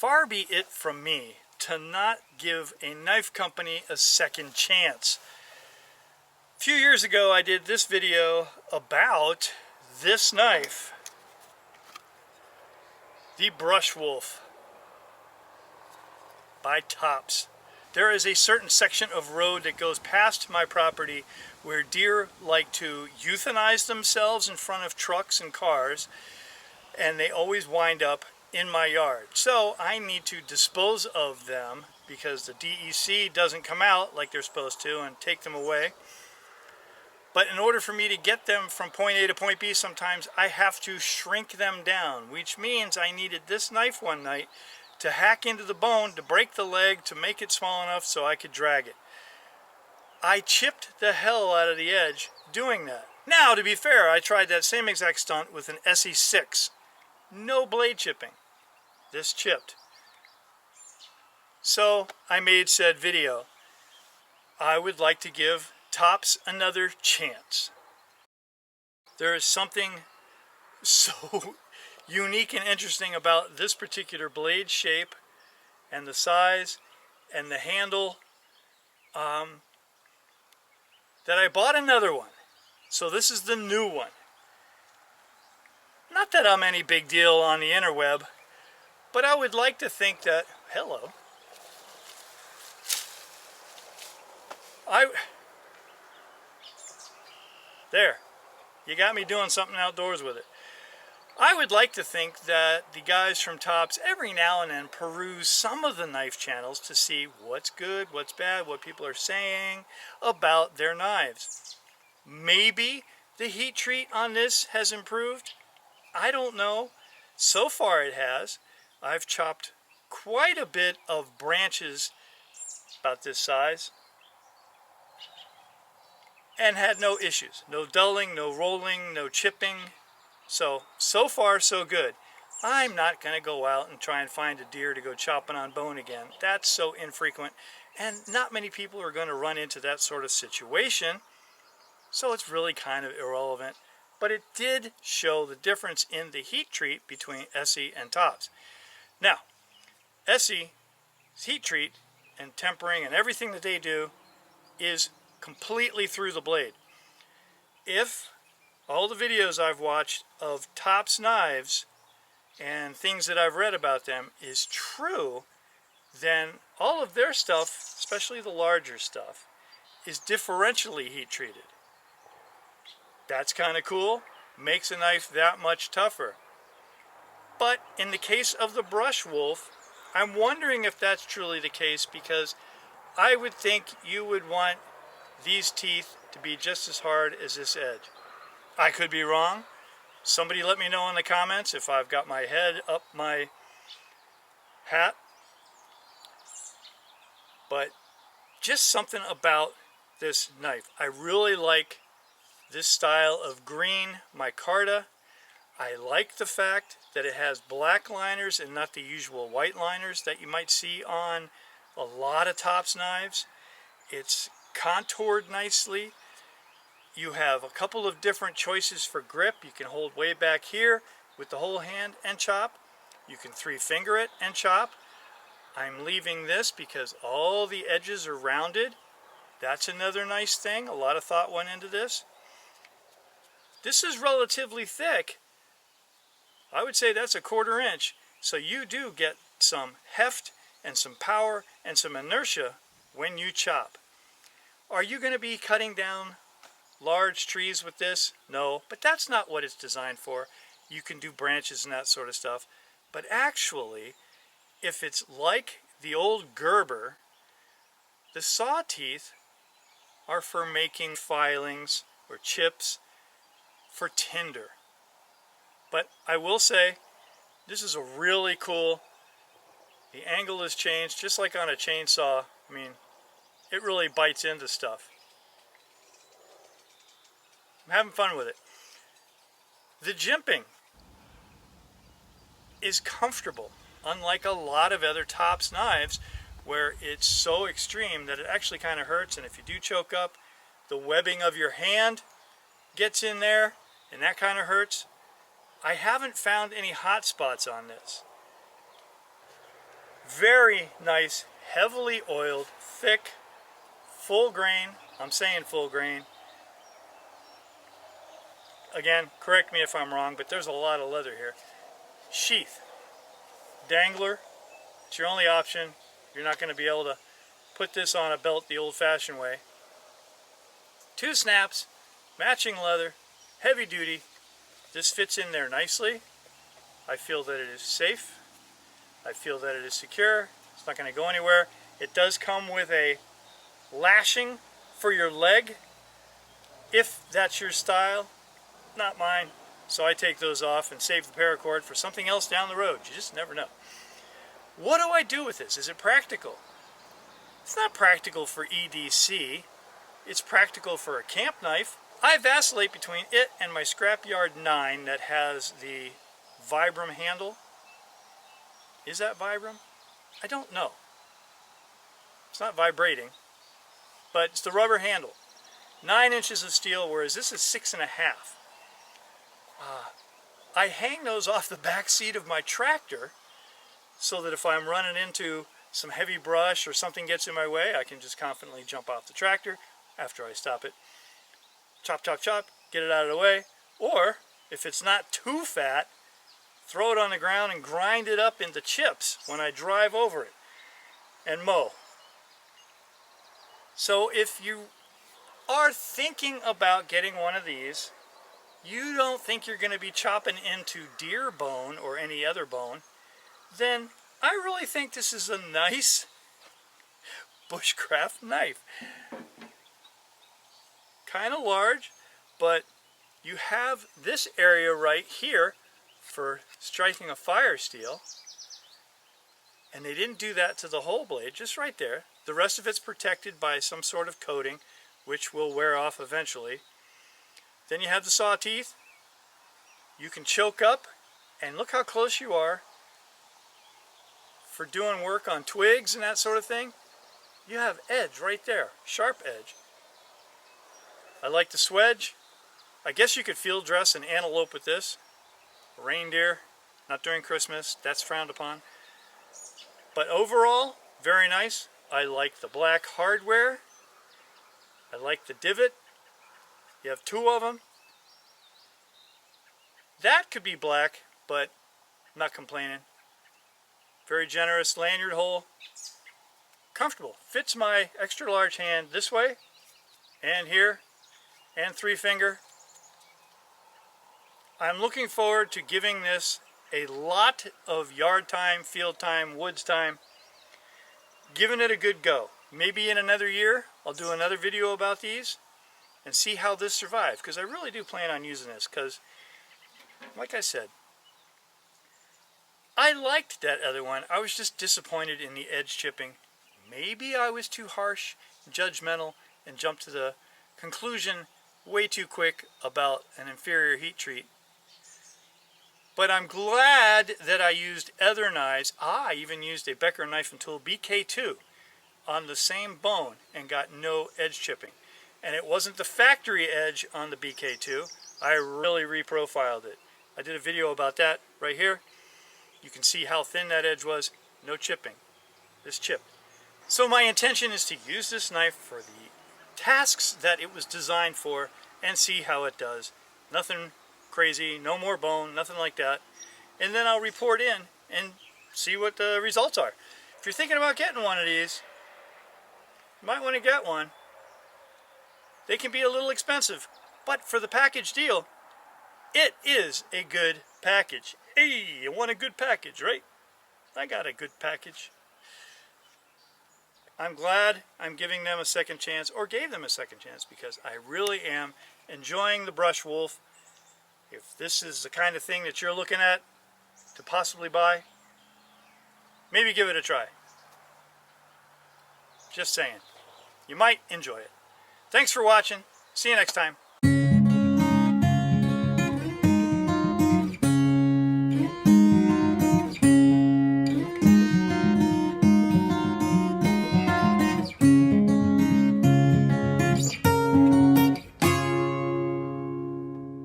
Far be it from me to not give a knife company a second chance. A few years ago I did this video about this knife, the Bushcraft by Tops. There is a certain section of road that goes past my property where deer like to euthanize themselves in front of trucks and cars, and they always wind up in my yard. So I need to dispose of them because the DEC doesn't come out like they're supposed to and take them away. But in order for me to get them from point A to point B, sometimes I have to shrink them down, which means I needed this knife one night to hack into the bone, to break the leg, to make it small enough so I could drag it. I chipped the hell out of the edge doing that. Now, to be fair, I tried that same exact stunt with an ESEE 6. No blade chipping. This chipped. So I made said video. I would like to give Tops another chance. There is something so unique and interesting about this particular blade shape and the size and the handle that I bought another one. So this is the new one. Not that I'm any big deal on the interweb, but I would like to think that, hello, there, you got me doing something outdoors with it. I would like to think that the guys from Tops every now and then peruse some of the knife channels to see what's good, what's bad, what people are saying about their knives. Maybe the heat treat on this has improved. I don't know. So far it has. I've chopped quite a bit of branches about this size and had no issues. No dulling, no rolling, no chipping. So far so good. I'm not going to go out and try and find a deer to go chopping on bone again. That's so infrequent, and not many people are going to run into that sort of situation. So it's really kind of irrelevant. But it did show the difference in the heat treat between ESEE and Tops. Now, ESEE's heat treat and tempering and everything that they do is completely through the blade. If all the videos I've watched of Tops knives and things that I've read about them is true, then all of their stuff, especially the larger stuff, is differentially heat treated. That's kind of cool. Makes a knife that much tougher. But in the case of the Bushcraft, I'm wondering if that's truly the case, because I would think you would want these teeth to be just as hard as this edge. I could be wrong. Somebody let me know in the comments if I've got my head up my hat. But just something about this knife. I really like this style of green micarta. I like the fact that it has black liners and not the usual white liners that you might see on a lot of Tops knives. It's contoured nicely. You have a couple of different choices for grip. You can hold way back here with the whole hand and chop. You can 3-finger it and chop. I'm leaving this because all the edges are rounded. That's another nice thing. A lot of thought went into this. This is relatively thick. I would say that's a 1/4 inch. So you do get some heft and some power and some inertia when you chop. Are you going to be cutting down large trees with this? No, but that's not what it's designed for. You can do branches and that sort of stuff. But actually, if it's like the old Gerber, the saw teeth are for making filings or chips for tinder. But I will say, this is a really cool, the angle is changed just like on a chainsaw. I mean, it really bites into stuff. I'm having fun with it. The jimping is comfortable, unlike a lot of other Tops knives where it's so extreme that it actually kind of hurts, and if you do choke up, the webbing of your hand gets in there and that kind of hurts. I haven't found any hot spots on this. very nice, heavily oiled, thick, full grain. I'm saying full grain. Again, correct me if I'm wrong, but there's a lot of leather here. Sheath. Dangler. It's your only option. You're not going to be able to put this on a belt the old-fashioned way. 2 snaps, matching leather, heavy duty. This fits in there nicely. I feel that it is safe. I feel that it is secure. It's not going to go anywhere. It does come with a lashing for your leg, if that's your style. Not mine. So I take those off and save the paracord for something else down the road. You just never know. What do I do with this? Is it practical? It's not practical for EDC. It's practical for a camp knife. I vacillate between it and my Scrapyard 9 that has the Vibram handle. Is that Vibram? I don't know. It's not vibrating, but it's the rubber handle. 9 inches of steel, whereas this is 6.5. I hang those off the back seat of my tractor so that if I'm running into some heavy brush or something gets in my way, I can just confidently jump off the tractor after I stop it. Chop, chop, chop, get it out of the way. Or, if it's not too fat, throw it on the ground and grind it up into chips when I drive over it and mow. So if you are thinking about getting one of these, you don't think you're going to be chopping into deer bone or any other bone, then I really think this is a nice bushcraft knife. Kind of large, but you have this area right here for striking a fire steel, and they didn't do that to the whole blade, just right there. The rest of it's protected by some sort of coating, which will wear off eventually. Then you have the saw teeth. You can choke up, and look how close you are for doing work on twigs and that sort of thing. You have edge right there, sharp edge. I like the swedge. I guess you could field dress an antelope with this. Reindeer, not during Christmas, that's frowned upon. But overall, very nice. I like the black hardware. I like the divot. You have 2 of them. That could be black, but I'm not complaining. Very generous lanyard hole. Comfortable. Fits my extra large hand this way, and here, and 3-finger. I'm looking forward to giving this a lot of yard time, field time, woods time. Giving it a good go. Maybe in another year, I'll do another video about these and see how this survives, because I really do plan on using this, because like I said, I liked that other one. I was just disappointed in the edge chipping. Maybe I was too harsh, judgmental, and jumped to the conclusion way too quick about an inferior heat treat. But I'm glad that I used other knives. I even used a Becker Knife and Tool BK2 on the same bone and got no edge chipping. And it wasn't the factory edge on the BK2. I really reprofiled it. I did a video about that right here. You can see how thin that edge was. No chipping. This chipped. So my intention is to use this knife for the tasks that it was designed for and see how it does. Nothing crazy, no more bone, nothing like that. And then I'll report in and see what the results are. If you're thinking about getting one of these, you might want to get one. They can be a little expensive, but for the package deal, it is a good package. Hey, you want a good package, right? I got a good package. I'm glad I'm giving them a second chance, or gave them a second chance, because I really am enjoying the Brush Wolf. If this is the kind of thing that you're looking at to possibly buy, maybe give it a try. Just saying. You might enjoy it. Thanks for watching. See you next time.